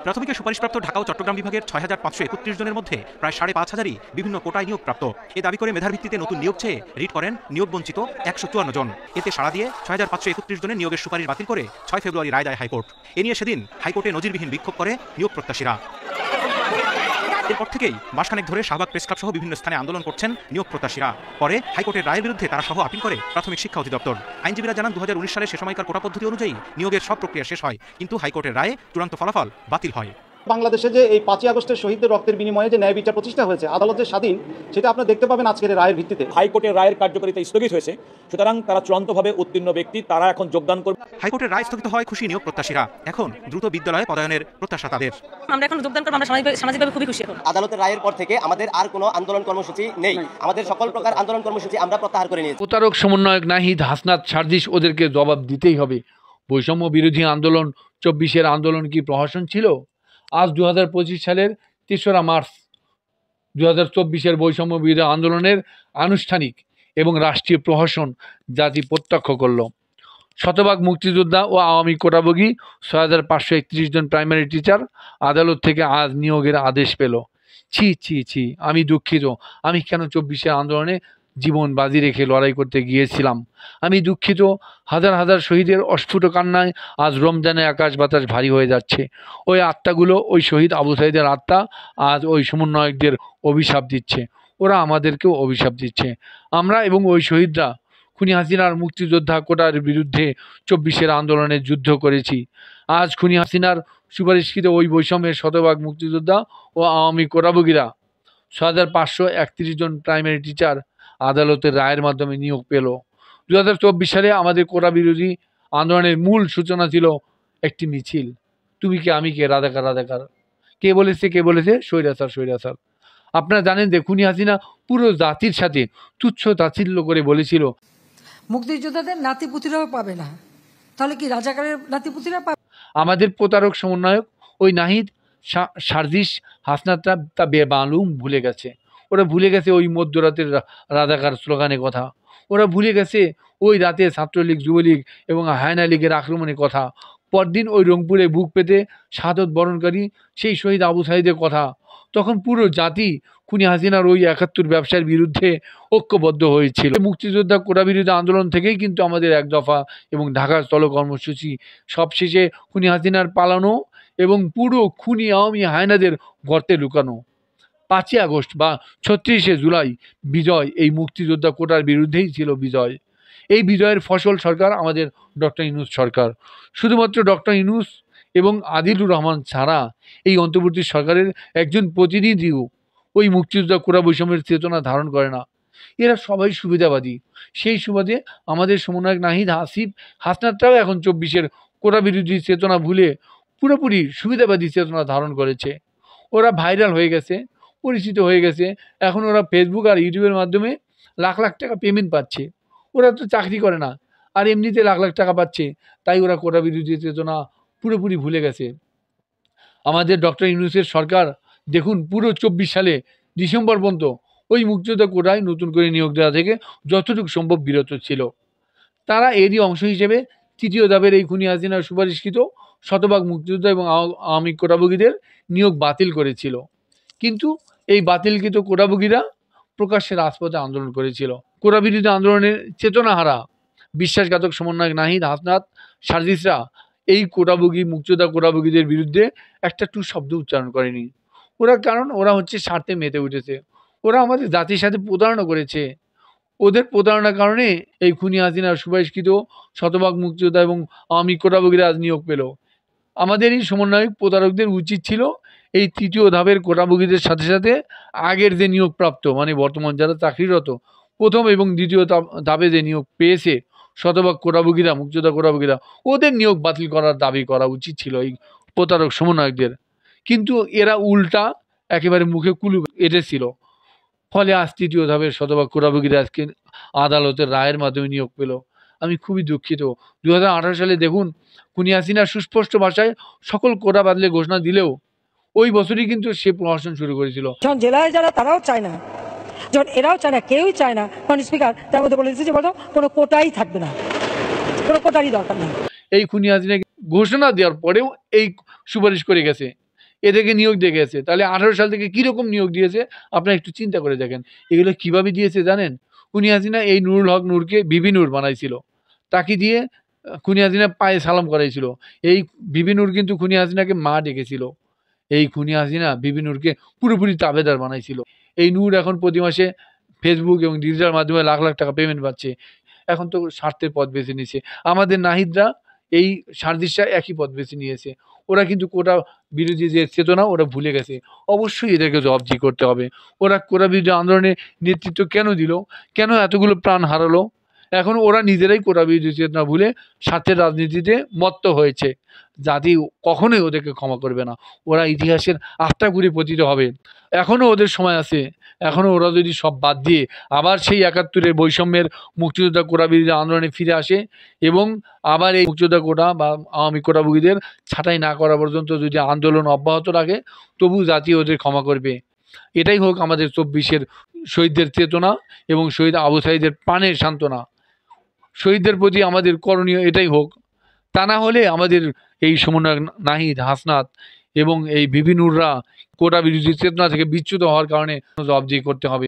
প্রাথমিকের সুপারিশপ্রাপ্ত ঢাকা ও চট্টগ্রাম বিভাগের ৬,৫৩১ জনের মধ্যে প্রায় ৫,৫০০ই বিভিন্ন কোটায় নিয়োগপ্রাপ্ত। এ দাবি করে মেধার ভিত্তিতে নতুন নিয়োগ চেয়ে রিট করেন নিয়োগ বঞ্চিত ১৫৪ জন। এতে সাড়া দিয়ে ৬,৫৩১ জনের নিয়োগের সুপারিশ বাতিল করে ৬ ফেব্রুয়ারি রায় দেয় হাইকোর্ট। এ নিয়ে সেদিন হাইকোর্টে নজিরবিহীন বিক্ষোভ করে নিয়োগ প্রত্যাশীরা। এরপর থেকেই মাসখানেক ধরে শাহবাগ প্রেস ক্লাব সহ বিভিন্ন স্থানে আন্দোলন করছেন নিয়োগ প্রত্যাশীরা। পরে হাইকোর্টের রায়ের বিরুদ্ধে তারা সহ আপিল করে প্রাথমিক শিক্ষা অধিদপ্তর। আইনজীবীরা জানান ২০১৯ সালে সে সময়কার কোটা পদ্ধতি অনুযায়ী নিয়োগের সব প্রক্রিয়া শেষ হয়, কিন্তু হাইকোর্টের রায়ে চূড়ান্ত ফলাফল বাতিল হয়। বাংলাদেশে যে এই ৫ই আগস্টের শহীদদের রক্তের বিনিময়ে যে ন্যায় বিচার প্রতিষ্ঠা হয়েছে, আদালত যে স্বাধীন, সেটা আপনারা দেখতে পাবেন আজকের রায়ের ভিত্তিতে। হাইকোর্টের রায়ের কার্যকারিতা স্থগিত হয়েছে, সুতরাং তারা চূড়ান্তভাবে উত্তীর্ণ ব্যক্তি, তারা এখন যোগদান করবে। হাইকোর্টের রায় স্থগিত হয় খুশি নিয়োগ প্রত্যাশীরা। এখন দ্রুত বিদ্যালয়ে পদায়নের প্রত্যাশা তাদের। আমরা এখন যোগদান করব, আমরা সামাজিকভাবে খুবই খুশি। এখন আদালতের রায়ের পর থেকে আমাদের আর কোনো আন্দোলন কর্মসূচি নেই। আমাদের সকল প্রকার আন্দোলন কর্মসূচি আমরা প্রত্যাহার করে নিয়েছি। প্রতারক সমন্বয়ক নাহিদ, হাসনাত, সার্জিস ওদেরকে জবাব দিতেই হবে। বৈষম্য বিরোধী আন্দোলন ২৪-এর আন্দোলন কি প্রহসন ছিল? আজ ২০২৫ সালের ৩রা মার্চ ২০২৪-এর বৈষম্য বিরোধী আন্দোলনের আনুষ্ঠানিক এবং রাষ্ট্রীয় প্রহসন জাতি প্রত্যক্ষ করল। শতভাগ মুক্তিযোদ্ধা ও আওয়ামী কোটাভোগী ৬,৫৩১ জন প্রাইমারি টিচার আদালত থেকে আজ নিয়োগের আদেশ পেল। ছি ছি ছি, আমি দুঃখিত। আমি কেন ২৪-এর আন্দোলনে জীবন বাজি রেখে লড়াই করতে গিয়েছিলাম? আমি দুঃখিত। হাজার হাজার শহীদের অস্ফুট কান্নায় আজ রমজানে আকাশ বাতাস ভারী হয়ে যাচ্ছে। ওই আত্মাগুলো, ওই শহীদ আবু সাঈদের আত্মা আজ ওই সমন্বয়কদের অভিশাপ দিচ্ছে। ওরা আমাদেরকেও অভিশাপ দিচ্ছে। আমরা এবং ওই শহীদরা খুনি হাসিনার মুক্তিযোদ্ধা কোটার বিরুদ্ধে ২৪-এর আন্দোলনে যুদ্ধ করেছি। আজ খুনি হাসিনার সুপারিশকৃত ওই বৈষম্যের শতভাগ মুক্তিযোদ্ধা ও আওয়ামী কোটাভোগীরা ৬,৫৩১ জন প্রাইমারি টিচার আদালতের রায়ের মাধ্যমে নিয়োগ পেল। ২০২৪ সালে আমাদের কোটা বিরোধী আন্দোলনের মূল সূচনা ছিল একটি মিছিল। তুমি কে, আমি কে, রাজাকার রাজাকার। কে বলেছে? স্বৈরাচার। আপনারা জানেন যে খুনি হাসিনা পুরো জাতির সাথে তুচ্ছ তাচ্ছিল্য করে বলেছিল মুক্তিযোদ্ধাদের নাতিপুতিরাও পাবে না, তাহলে কি রাজাকারের নাতিপুতিরা পাবে? আমাদের প্রতারক সমন্বয়ক ওই নাহিদ, সার্জিস, হাসনাতরা তা বেমালুম ভুলে গেছে। ওরা ভুলে গেছে ওই মধ্যরাতের রাজাকার স্লোগানের কথা। ওরা ভুলে গেছে ওই রাতে ছাত্রলীগ, যুবলীগ এবং হায়না লীগের আক্রমণের কথা। পরদিন ওই রংপুরে বুক পেতে শাহাদত বরণকারী সেই শহীদ আবু সাঈদের কথা। তখন পুরো জাতি খুনি হাসিনার ওই ৭১ ব্যবসার বিরুদ্ধে ঐক্যবদ্ধ হয়েছিল। মুক্তিযোদ্ধা কোটা বিরোধী আন্দোলন থেকেই কিন্তু আমাদের এক দফা এবং ঢাকার স্থল কর্মসূচি সবশেষে খুনি হাসিনার পালানো এবং পুরো খুনি আওয়ামী হায়নাদের গর্তে লুকানো। ৫ই আগস্ট বা ৩৬শে জুলাই বিজয় এই মুক্তিযোদ্ধা কোটার বিরুদ্ধেই ছিল বিজয়। এই বিজয়ের ফসল সরকার আমাদের ডক্টর ইউনূস সরকার। শুধুমাত্র ডক্টর ইউনূস এবং আদিলুর রহমান ছাড়া এই অন্তর্বর্তী সরকারের একজন প্রতিনিধিও ওই মুক্তিযোদ্ধা কোটা বৈষম্যের চেতনা ধারণ করে না। এরা সবাই সুবিধাবাদী। সেই সুবাদে আমাদের সমন্বয়ক নাহিদ, হাসনাতরাও এখন ২৪-এর কোটা বিরোধী চেতনা ভুলে পুরোপুরি সুবিধাবাদী চেতনা ধারণ করেছে। ওরা ভাইরাল হয়ে গেছে, পরিচিত হয়ে গেছে। এখন ওরা ফেসবুক আর ইউটিউবের মাধ্যমে লাখ লাখ টাকা পেমেন্ট পাচ্ছে। ওরা তো চাকরি করে না, আর এমনিতে লাখ লাখ টাকা পাচ্ছে। তাই ওরা কোটা বিরোধী চেতনা পুরোপুরি ভুলে গেছে। আমাদের ডক্টর ইউনূসের সরকার দেখুন পুরো ২৪ সালে ডিসেম্বর পর্যন্ত ওই মুক্তিযোদ্ধা কোটায় নতুন করে নিয়োগ দেওয়া থেকে যতটুকু সম্ভব বিরত ছিল। তারা এরই অংশ হিসেবে ৩য় ধাপের এই খুনি হাসিনার সুপারিশকৃত শতভাগ মুক্তিযোদ্ধা এবং আওয়ামী কোটাভোগীদের নিয়োগ বাতিল করেছিল। কিন্তু এই বাতিলকৃত কোটাভোগীরা প্রকাশ্যে রাজপথে আন্দোলন করেছিল। কোটা বিরোধী আন্দোলনের চেতনাহারা বিশ্বাসঘাতক সমন্বয়ক নাহিদ, হাসনাত, সার্জিসরা এই কোটাভোগী মুক্তিযোদ্ধা কোটাভোগীদের বিরুদ্ধে একটা টু শব্দ উচ্চারণ করেনি। ওরা হচ্ছে স্বার্থে মেতে উঠেছে। ওরা আমাদের জাতির সাথে প্রতারণা করেছে। ওদের প্রতারণার কারণে এই খুনি হাসিনার সুপারিশকৃত শতভাগ মুক্তিযোদ্ধা এবং আওয়ামী কোটাভোগীরা আজ নিয়োগ পেল। আমাদের এই সমন্বয়ক প্রতারকদের উচিত ছিল এই ৩য় ধাপের কোটাভোগীদের সাথে সাথে আগের যে নিয়োগপ্রাপ্ত, মানে বর্তমান যারা চাকরিরত, প্রথম এবং দ্বিতীয় ধাপে যে নিয়োগ পেয়েছে শতভাগ কোটাভোগীরা, মুক্তিযোদ্ধা কোটাভোগীরা, ওদের নিয়োগ বাতিল করার দাবি করা উচিত ছিল এই প্রতারক সমন্বয়কদের। কিন্তু এরা উল্টা একেবারে মুখে কুলু এঁটেছিল। ফলে আজ ৩য় ধাপের শতভাগ কোটাভোগীরা আজকে আদালতের রায়ের মাধ্যমে নিয়োগ পেল। আমি খুবই দুঃখিত। ২০১৮ সালে দেখুন খুনি হাসিনা সুস্পষ্ট ভাষায় সকল কোটা বাতিলে ঘোষণা দিলেও ওই বছরই কিন্তু সে প্রহসন শুরু করেছিল। জেলায় যারা তারাও চায় না, যখন এরাও চায় না, কেউই চায় না, মাননীয় স্পিকার তার মধ্যে বলে দিচ্ছে যে বলো কোনো কোটাই থাকবে না, কোনো কোটারই দরকার নেই। এই খুনি হাসিনা ঘোষণা দেওয়ার পরেও এই সুপারিশ করে গেছে এদেরকে নিয়োগ দিয়ে গেছে। তাহলে 18 সাল থেকে কীরকম নিয়োগ দিয়েছে আপনারা একটু চিন্তা করে দেখেন। এগুলো কিভাবে দিয়েছে জানেন? খুনি হাসিনা এই নুরুল হক নূরকে বিবি নূর বানাইছিল, তাকে দিয়ে খুনি হাসিনা পায়ে সালাম করাইছিল। এই বিবি নূর কিন্তু খুনি হাসিনাকে মা ডেকেছিল। এই খুনি হাসিনা বিবি নূরকে পুরোপুরি তাবেদার বানাইছিল। এই নূর এখন প্রতি মাসে ফেসবুক এবং ডিজিটাল মাধ্যমে লাখ লাখ টাকা পেমেন্ট পাচ্ছে। এখন তো স্বার্থের পথ বেছে নিয়েছে। আমাদের নাহিদরা এই সার্জিসরা একই পথ বেছে নিয়েছে। ওরা কিন্তু কোটা বিরোধী যে চেতনা ওরা ভুলে গেছে। অবশ্যই এদেরকে জবাবদিহি করতে হবে। ওরা কোটা বিরোধী আন্দোলনের নেতৃত্ব কেন দিল? কেন এতগুলো প্রাণ হারালো? এখন ওরা নিজেরাই কোটা বিরোধী চেতনা ভুলে স্বার্থের রাজনীতিতে মত্ত হয়েছে। জাতি কখনোই ওদেরকে ক্ষমা করবে না। ওরা ইতিহাসের আত্মা ঘুরে পতিত হবে। এখনও ওদের সময় আছে। এখনও ওরা যদি সব বাদ দিয়ে আবার সেই ৭১-এর বৈষম্যের মুক্তিযোদ্ধা কোটা বিরোধী আন্দোলনে ফিরে আসে এবং আবার এই মুক্তিযোদ্ধা কোটা বা আওয়ামী কোটাভোগীদের ছাঁটাই না করা পর্যন্ত যদি আন্দোলন অব্যাহত রাখে, তবু জাতি ওদের ক্ষমা করবে। এটাই হোক আমাদের ২৪-এর শহীদদের চেতনা এবং শহীদ আবু সাঈদের প্রাণের সান্ত্বনা। শহীদদের প্রতি আমাদের করণীয় এটাই হোক। তা না হলে আমাদের এই সমন্বয়ক নাহিদ, হাসনাত এবং এই বিবি নূররা কোটা বিরোধী চেতনা থেকে বিচ্যুত হওয়ার কারণে জবাবদিহি করতে হবে।